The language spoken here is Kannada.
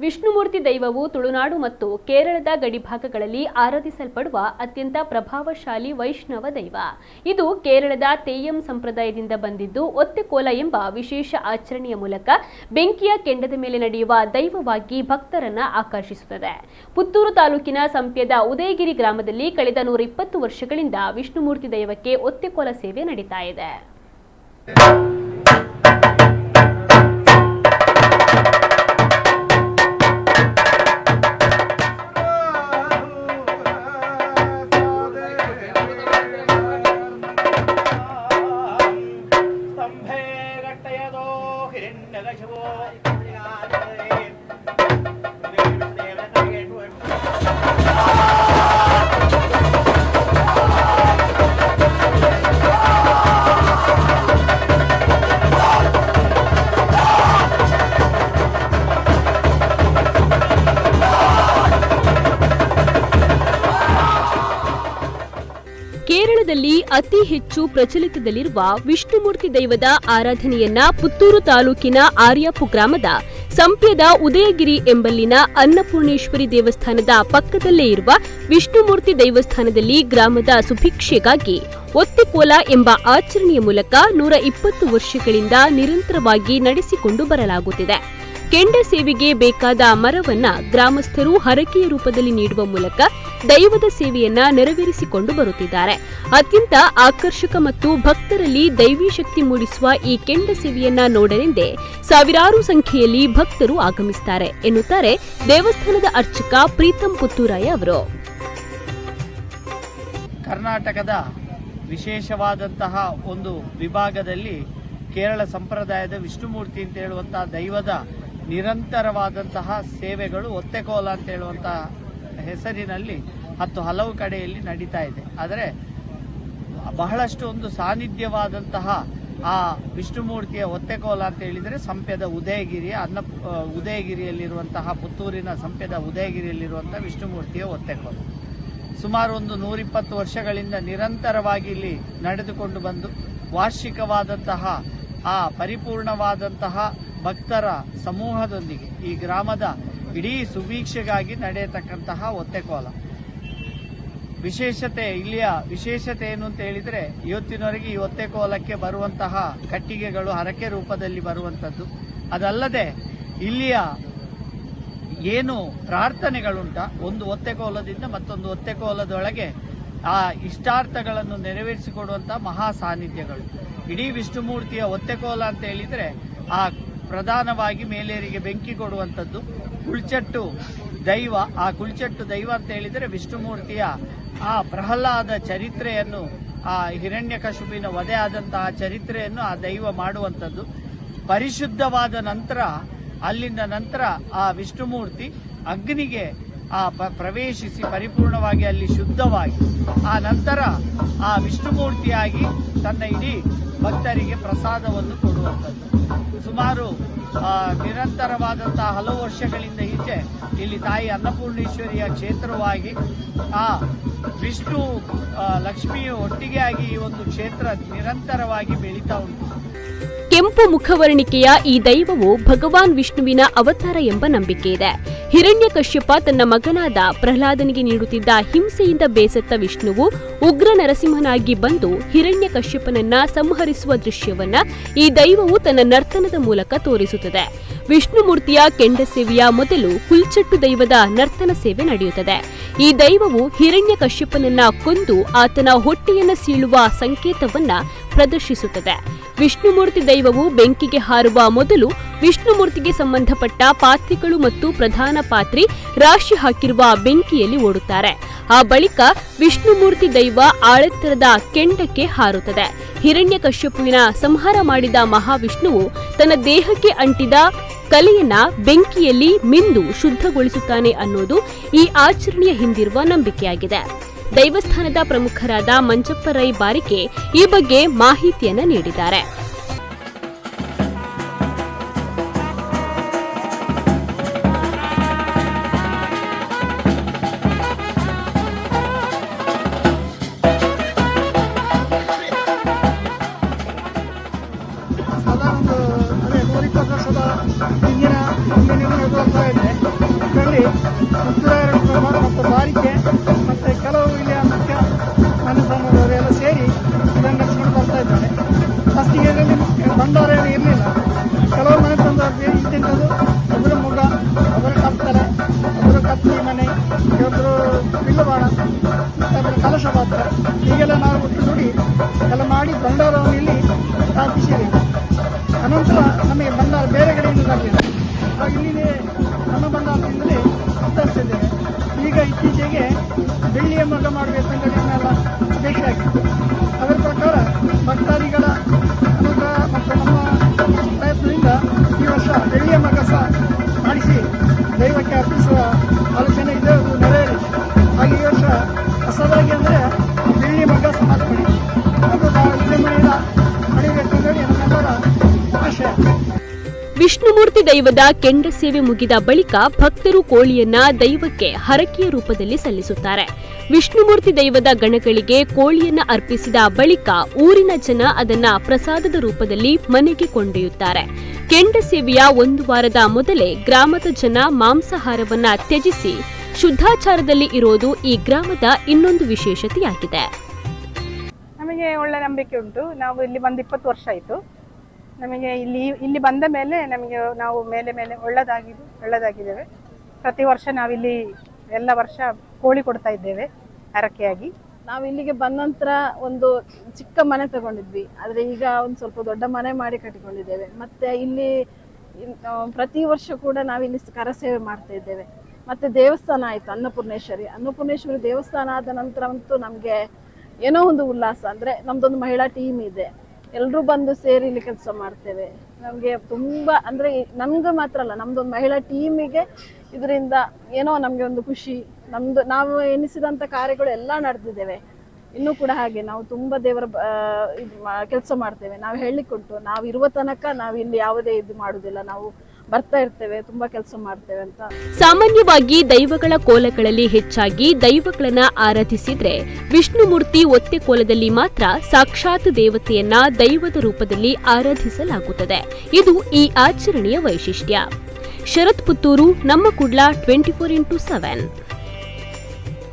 ವಿಷ್ಣುಮೂರ್ತಿ ದೈವವು ತುಳುನಾಡು ಮತ್ತು ಕೇರಳದ ಗಡಿಭಾಗಗಳಲ್ಲಿ ಆರಾಧಿಸಲ್ಪಡುವ ಅತ್ಯಂತ ಪ್ರಭಾವಶಾಲಿ ವೈಷ್ಣವ ದೈವ. ಇದು ಕೇರಳದ ತೇಯಂ ಸಂಪ್ರದಾಯದಿಂದ ಬಂದಿದ್ದು, ಒತ್ತೆಕೋಲ ಎಂಬ ವಿಶೇಷ ಆಚರಣೆಯ ಮೂಲಕ ಬೆಂಕಿಯ ಕೆಂಡದ ಮೇಲೆ ನಡೆಯುವ ದೈವವಾಗಿ ಭಕ್ತರನ್ನ ಆಕರ್ಷಿಸುತ್ತದೆ. ಪುತ್ತೂರು ತಾಲೂಕಿನ ಸಂಪ್ಯದ ಉದಯಗಿರಿ ಗ್ರಾಮದಲ್ಲಿ ಕಳೆದ 120 ವರ್ಷಗಳಿಂದ ವಿಷ್ಣುಮೂರ್ತಿ ದೈವಕ್ಕೆ ಒತ್ತೆಕೋಲ ಸೇವೆ ನಡೀತಾ ಇದೆ. ಕೇರಳದಲ್ಲಿ ಅತಿ ಹೆಚ್ಚು ಪ್ರಚಲಿತದಲ್ಲಿರುವ ವಿಷ್ಣುಮೂರ್ತಿ ದೈವದ ಆರಾಧನೆಯನ್ನ ಪುತ್ತೂರು ತಾಲೂಕಿನ ಆರ್ಯಾಪು ಗ್ರಾಮದ ಸಂಪ್ಯದ ಉದಯಗಿರಿ ಎಂಬಲ್ಲಿನ ಅನ್ನಪೂರ್ಣೇಶ್ವರಿ ದೇವಸ್ಥಾನದ ಪಕ್ಕದಲ್ಲೇ ಇರುವ ವಿಷ್ಣುಮೂರ್ತಿ ದೇವಸ್ಥಾನದಲ್ಲಿ ಗ್ರಾಮದ ಸುಭಿಕ್ಷೆಗಾಗಿ ಒತ್ತೆಕೋಲ ಎಂಬ ಆಚರಣೆಯ ಮೂಲಕ 120 ವರ್ಷಗಳಿಂದ ನಿರಂತರವಾಗಿ ನಡೆಸಿಕೊಂಡು ಬರಲಾಗುತ್ತಿದೆ. ಕೆಂಡ ಸೇವೆಗೆ ಬೇಕಾದ ಮರವನ್ನ ಗ್ರಾಮಸ್ಥರು ಹರಕೆಯ ರೂಪದಲ್ಲಿ ನೀಡುವ ಮೂಲಕ ದೈವದ ಸೇವೆಯನ್ನ ನೆರವೇರಿಸಿಕೊಂಡು ಬರುತ್ತಿದ್ದಾರೆ. ಅತ್ಯಂತ ಆಕರ್ಷಕ ಮತ್ತು ಭಕ್ತರಲ್ಲಿ ದೈವಿ ಶಕ್ತಿ ಮೂಡಿಸುವ ಈ ಕೆಂಡ ಸೇವೆಯನ್ನ ನೋಡಲೆಂದೇ ಸಾವಿರಾರು ಸಂಖ್ಯೆಯಲ್ಲಿ ಭಕ್ತರು ಆಗಮಿಸುತ್ತಾರೆ ಎನ್ನುತ್ತಾರೆ ದೇವಸ್ಥಾನದ ಅರ್ಚಕ ಪ್ರೀತಂ ಪುತ್ತೂರಾಯ ಅವರು. ಕರ್ನಾಟಕದ ವಿಶೇಷವಾದಂತಹ ಒಂದು ವಿಭಾಗದಲ್ಲಿ ಕೇರಳ ಸಂಪ್ರದಾಯದ ವಿಷ್ಣುಮೂರ್ತಿ ಅಂತ ಹೇಳುವಂತಹ ದೈವದ ನಿರಂತರವಾದಂತಹ ಸೇವೆಗಳು ಒತ್ತೆಕೋಲ ಅಂತ ಹೇಳುವಂತಹ ಹೆಸರಿನಲ್ಲಿ ಹಲವು ಕಡೆಯಲ್ಲಿ ನಡೀತಾ ಇದೆ. ಆದರೆ ಬಹಳಷ್ಟು ಒಂದು ಸಾನ್ನಿಧ್ಯವಾದಂತಹ ಆ ವಿಷ್ಣುಮೂರ್ತಿಯ ಒತ್ತೆಕೋಲ ಅಂತ ಹೇಳಿದರೆ ಸಂಪ್ಯದ ಉದಯಗಿರಿಯಲ್ಲಿರುವಂತಹ ಪುತ್ತೂರಿನ ಸಂಪ್ಯದ ಉದಯಗಿರಿಯಲ್ಲಿರುವಂತಹ ವಿಷ್ಣುಮೂರ್ತಿಯ ಒತ್ತೆಕೋಲ ಸುಮಾರು ಒಂದು 120 ವರ್ಷಗಳಿಂದ ನಿರಂತರವಾಗಿ ಇಲ್ಲಿ ನಡೆದುಕೊಂಡು ಬಂದು ವಾರ್ಷಿಕವಾದಂತಹ ಆ ಪರಿಪೂರ್ಣವಾದಂತಹ ಭಕ್ತರ ಸಮೂಹದೊಂದಿಗೆ ಈ ಗ್ರಾಮದ ಇಡೀ ಸುವೀಕ್ಷೆಗಾಗಿ ನಡೆಯತಕ್ಕಂತಹ ಒತ್ತೆಕೋಲ ಇಲ್ಲಿಯ ವಿಶೇಷತೆ ಏನು ಅಂತ ಹೇಳಿದರೆ, ಇವತ್ತಿನವರೆಗೆ ಈ ಒತ್ತೆಕೋಲಕ್ಕೆ ಬರುವಂತಹ ಕಟ್ಟಿಗೆಗಳು ಹರಕೆ ರೂಪದಲ್ಲಿ ಬರುವಂಥದ್ದು. ಅದಲ್ಲದೆ ಇಲ್ಲಿಯ ಏನು ಪ್ರಾರ್ಥನೆಗಳುಂಟ, ಒಂದು ಒತ್ತೆಕೋಲದಿಂದ ಮತ್ತೊಂದು ಒತ್ತೆಕೋಲದೊಳಗೆ ಆ ಇಷ್ಟಾರ್ಥಗಳನ್ನು ನೆರವೇರಿಸಿಕೊಡುವಂತಹ ಮಹಾ ಸಾನ್ನಿಧ್ಯಗಳು. ಇಡೀ ವಿಷ್ಣುಮೂರ್ತಿಯ ಒತ್ತೆಕೋಲ ಅಂತ ಹೇಳಿದರೆ ಆ ಪ್ರಧಾನವಾಗಿ ಮೇಲೇರಿಗೆ ಬೆಂಕಿ ಕೊಡುವಂಥದ್ದು, ಕುಳ್ಚಟ್ಟು ದೈವ. ಆ ಕುಳ್ಚಟ್ಟು ದೈವ ಅಂತ ಹೇಳಿದರೆ ವಿಷ್ಣುಮೂರ್ತಿಯ ಆ ಪ್ರಹ್ಲಾದ ಚರಿತ್ರೆಯನ್ನು, ಆ ಹಿರಣ್ಯಕಶಿಪುವಿನ ವಧೆ ಆದಂತಹ ಚರಿತ್ರೆಯನ್ನು ಆ ದೈವ ಮಾಡುವಂಥದ್ದು. ಪರಿಶುದ್ಧವಾದ ನಂತರ ಅಲ್ಲಿಂದ ನಂತರ ಆ ವಿಷ್ಣುಮೂರ್ತಿ ಅಗ್ನಿಗೆ ಪ್ರವೇಶಿಸಿ ಪರಿಪೂರ್ಣವಾಗಿ ಅಲ್ಲಿ ಶುದ್ಧವಾಗಿ ಆ ನಂತರ ಆ ವಿಷ್ಣುಮೂರ್ತಿಯಾಗಿ ತನ್ನ ಇಡೀ ಭಕ್ತರಿಗೆ ಪ್ರಸಾದವನ್ನು ಕೊಡುವಂಥದ್ದು. ಸುಮಾರು ನಿರಂತರವಾದಂತಹ ಹಲವು ವರ್ಷಗಳಿಂದ ಈಚೆ ಇಲ್ಲಿ ತಾಯಿ ಅನ್ನಪೂರ್ಣೇಶ್ವರಿಯ ಕ್ಷೇತ್ರವಾಗಿ ಆ ವಿಷ್ಣು ಲಕ್ಷ್ಮಿಯು ಒಟ್ಟಿಗೆ ಆಗಿ ಈ ಒಂದು ಕ್ಷೇತ್ರ ನಿರಂತರವಾಗಿ ಬೆಳೀತಾ ಉಂಟು. ಕೆಂಪು ಮುಖವರ್ಣಿಕೆಯ ಈ ದೈವವು ಭಗವಾನ್ ವಿಷ್ಣುವಿನ ಅವತಾರ ಎಂಬ ನಂಬಿಕೆ ಇದೆ. ಹಿರಣ್ಯಕಶ್ಯಪ ತನ್ನ ಮಗನಾದ ಪ್ರಹ್ಲಾದನಿಗೆ ನೀಡುತ್ತಿದ್ದ ಹಿಂಸೆಯಿಂದ ಬೇಸತ್ತ ವಿಷ್ಣುವು ಉಗ್ರ ನರಸಿಂಹನಾಗಿ ಬಂದು ಹಿರಣ್ಯಕಶ್ಯಪನನ್ನ ಸಂಹರಿಸುವ ದೃಶ್ಯವನ್ನ ಈ ದೈವವು ತನ್ನ ನರ್ತನದ ಮೂಲಕ ತೋರಿಸುತ್ತದೆ. ವಿಷ್ಣುಮೂರ್ತಿಯ ಕೆಂಡ ಸೇವೆಯ ಮೊದಲು ಕುಲ್ಚಟ್ಟು ದೈವದ ನರ್ತನ ಸೇವೆ ನಡೆಯುತ್ತದೆ. ಈ ದೈವವು ಹಿರಣ್ಯಕಶ್ಯಪನನ್ನ ಕೊಂದು ಆತನ ಹೊಟ್ಟೆಯನ್ನ ಸೀಳುವ ಸಂಕೇತವನ್ನ ಪ್ರದರ್ಶಿಸುತ್ತದೆ. ವಿಷ್ಣುಮೂರ್ತಿ ದೈವವು ಬೆಂಕಿಗೆ ಹಾರುವ ಮೊದಲು ವಿಷ್ಣುಮೂರ್ತಿಗೆ ಸಂಬಂಧಪಟ್ಟ ಪಾತ್ರಿಗಳು ಮತ್ತು ಪ್ರಧಾನ ಪಾತ್ರಿ ರಾಶಿ ಹಾಕಿರುವ ಬೆಂಕಿಯಲ್ಲಿ ಓಡುತ್ತಾರೆ. ಆ ಬಳಿಕ ವಿಷ್ಣುಮೂರ್ತಿ ದೈವ ಆಳೆತ್ತರದ ಕೆಂಡಕ್ಕೆ ಹಾರುತ್ತದೆ. ಹಿರಣ್ಯಕಶ್ಯಪುವಿನ ಸಂಹಾರ ಮಾಡಿದ ಮಹಾವಿಷ್ಣುವು ತನ್ನ ದೇಹಕ್ಕೆ ಅಂಟಿದ ಕಲೆಯನ್ನ ಬೆಂಕಿಯಲ್ಲಿ ಮಿಂದು ಶುದ್ಧಗೊಳಿಸುತ್ತಾನೆ ಅನ್ನೋದು ಈ ಆಚರಣೆಯ ಹಿಂದಿರುವ ನಂಬಿಕೆಯಾಗಿದೆ. ದೈವಸ್ಥಾನದ ಪ್ರಮುಖರಾದ ಮಂಜಪ್ಪ ರೈ ಬಾರಿಕೆ ಈ ಬಗ್ಗೆ ಮಾಹಿತಿಯನ್ನ ನೀಡಿದ್ದಾರೆ. ಸಾಧಾರಣ 120 ವರ್ಷದ ಹಿಂದಿನ ಹೋಗ್ತಾ ಇದೆ. ಅನ್ನಭಂಡಾರದಿಂದಲೇ ವಿತರಿಸಿದ್ದೇವೆ. ಈಗ ಇತ್ತೀಚೆಗೆ ಬೆಳ್ಳಿಯ ಮಗ ಮಾಡುವ ಸಂಘಟನೆಯನ್ನೆಲ್ಲ ಬೇಕಾಗಿತ್ತು. ಅದರ ಪ್ರಕಾರ ಭಕ್ತಾದಿಗಳ ಅನುಗ್ರಹ ಮತ್ತು ನಮ್ಮ ಪ್ರಯತ್ನದಿಂದ ಈ ವರ್ಷ ಬೆಳ್ಳಿಯ ಮಗ ಸಹ ಮಾಡಿಸಿ ದೈವಕ್ಕೆ ಅರ್ಪಿಸುವ ಆಲೋಚನೆ ಇದೆ, ಅದು ನೆರವೇರಿದೆ. ಹಾಗೆ ಈ ವರ್ಷ ಹೊಸದಾಗಿ ಅಂದರೆ ಬೆಳ್ಳಿ ಮಗ ಸಮರ್ಪಣೆ ಅದು ವಿಜೃಂಭಣೆಯಿಂದ ಪಡೆಯಬೇಕೆಂದರೆ ನಮ್ಮೆಲ್ಲರ ಆಶಯ. ವಿಷ್ಣುಮೂರ್ತಿ ದೈವದ ಕೆಂಡ ಸೇವೆ ಮುಗಿದ ಬಳಿಕ ಭಕ್ತರು ಕೋಳಿಯನ್ನ ದೈವಕ್ಕೆ ಹರಕೆಯ ರೂಪದಲ್ಲಿ ಸಲ್ಲಿಸುತ್ತಾರೆ. ವಿಷ್ಣುಮೂರ್ತಿ ದೈವದ ಗಣಗಳಿಗೆ ಕೋಳಿಯನ್ನ ಅರ್ಪಿಸಿದ ಬಳಿಕ ಊರಿನ ಜನ ಅದನ್ನ ಪ್ರಸಾದದ ರೂಪದಲ್ಲಿ ಮನೆಗೆ ಕೊಂಡೊಯ್ಯುತ್ತಾರೆ. ಕೆಂಡ ಸೇವೆಯ 1 ವಾರದ ಮೊದಲೇ ಗ್ರಾಮದ ಜನ ಮಾಂಸಾಹಾರವನ್ನ ತ್ಯಜಿಸಿ ಶುದ್ಧಾಚಾರದಲ್ಲಿ ಇರೋದು ಈ ಗ್ರಾಮದ ಇನ್ನೊಂದು ವಿಶೇಷತೆಯಾಗಿದೆ. ನಮಗೆ ಒಳ್ಳೆ ನಂಬಿಕೆ ಉಂಟು. ನಾವು ಇಲ್ಲಿ ಬಂದು 20 ವರ್ಷ ಆಯಿತು. ನಮಗೆ ಇಲ್ಲಿ ಬಂದ ಮೇಲೆ ನಮಗೆ ನಾವು ಮೇಲೆ ಒಳ್ಳೆದಾಗಿದ್ದೇವೆ. ಪ್ರತಿ ವರ್ಷ ನಾವಿಲ್ಲಿ ಎಲ್ಲ ವರ್ಷ ಕೋಳಿ ಕೊಡ್ತಾ ಇದ್ದೇವೆ ಹರಕೆಯಾಗಿ. ನಾವು ಇಲ್ಲಿಗೆ ಬಂದ ನಂತರ ಒಂದು ಚಿಕ್ಕ ಮನೆ ತಗೊಂಡಿದ್ವಿ, ಆದರೆ ಈಗ ಒಂದು ಸ್ವಲ್ಪ ದೊಡ್ಡ ಮನೆ ಮಾಡಿ ಕಟ್ಟಿಕೊಂಡಿದ್ದೇವೆ. ಮತ್ತೆ ಇಲ್ಲಿ ಪ್ರತಿ ವರ್ಷ ಕೂಡ ನಾವಿಲ್ಲಿ ಕರಸೇವೆ ಮಾಡ್ತಾ ಇದ್ದೇವೆ. ಮತ್ತೆ ದೇವಸ್ಥಾನ ಆಯಿತು, ಅನ್ನಪೂರ್ಣೇಶ್ವರಿ ದೇವಸ್ಥಾನ ಆದ ನಂತರ ಅಂತೂ ನಮಗೆ ಏನೋ ಒಂದು ಉಲ್ಲಾಸ. ಅಂದರೆ ನಮ್ದೊಂದು ಮಹಿಳಾ ಟೀಮ್ ಇದೆ, ಎಲ್ಲರೂ ಬಂದು ಸೇರಿ ಇಲ್ಲಿ ಕೆಲಸ ಮಾಡ್ತೇವೆ. ನಮಗೆ ತುಂಬ ಅಂದರೆ ನಮ್ಗೆ ಮಾತ್ರ ಅಲ್ಲ, ನಮ್ದೊಂದು ಮಹಿಳಾ ಟೀಮಿಗೆ ಇದರಿಂದ ಏನೋ ನಮಗೆ ಒಂದು ಖುಷಿ. ನಾವು ಎನಿಸಿದಂಥ ಕಾರ್ಯಗಳು ಎಲ್ಲ ನಡೆದಿದ್ದೇವೆ. ಇನ್ನೂ ಕೂಡ ಹಾಗೆ ನಾವು ತುಂಬ ದೇವರ ಕೆಲಸ ಮಾಡ್ತೇವೆ. ನಾವು ಹೇಳಿಕೊಟ್ಟು ನಾವು ಇರುವ ತನಕ ನಾವು ಇಲ್ಲಿ ಯಾವುದೇ ಇದು ಮಾಡುವುದಿಲ್ಲ, ನಾವು ಬರ್ತಾ ಇರ್ತೇವೆ, ತುಂಬಾ ಕೆಲಸ ಮಾಡ್ತೇವೆ ಅಂತ. ಸಾಮಾನ್ಯವಾಗಿ ದೈವಗಳ ಕೋಲಗಳಲ್ಲಿ ಹೆಚ್ಚಾಗಿ ದೈವಗಳನ್ನ ಆರಾಧಿಸಿದ್ರೆ ವಿಷ್ಣುಮೂರ್ತಿ ಒತ್ತೆ ಕೋಲದಲ್ಲಿ ಮಾತ್ರ ಸಾಕ್ಷಾತ್ ದೇವತೆಯನ್ನ ದೈವದ ರೂಪದಲ್ಲಿ ಆರಾಧಿಸಲಾಗುತ್ತದೆ. ಇದು ಈ ಆಚರಣೆಯ ವೈಶಿಷ್ಟ್ಯ. ಶರತ್ ಪುತ್ತೂರು, ನಮ್ಮ ಕುಡ್ಲ 24x7.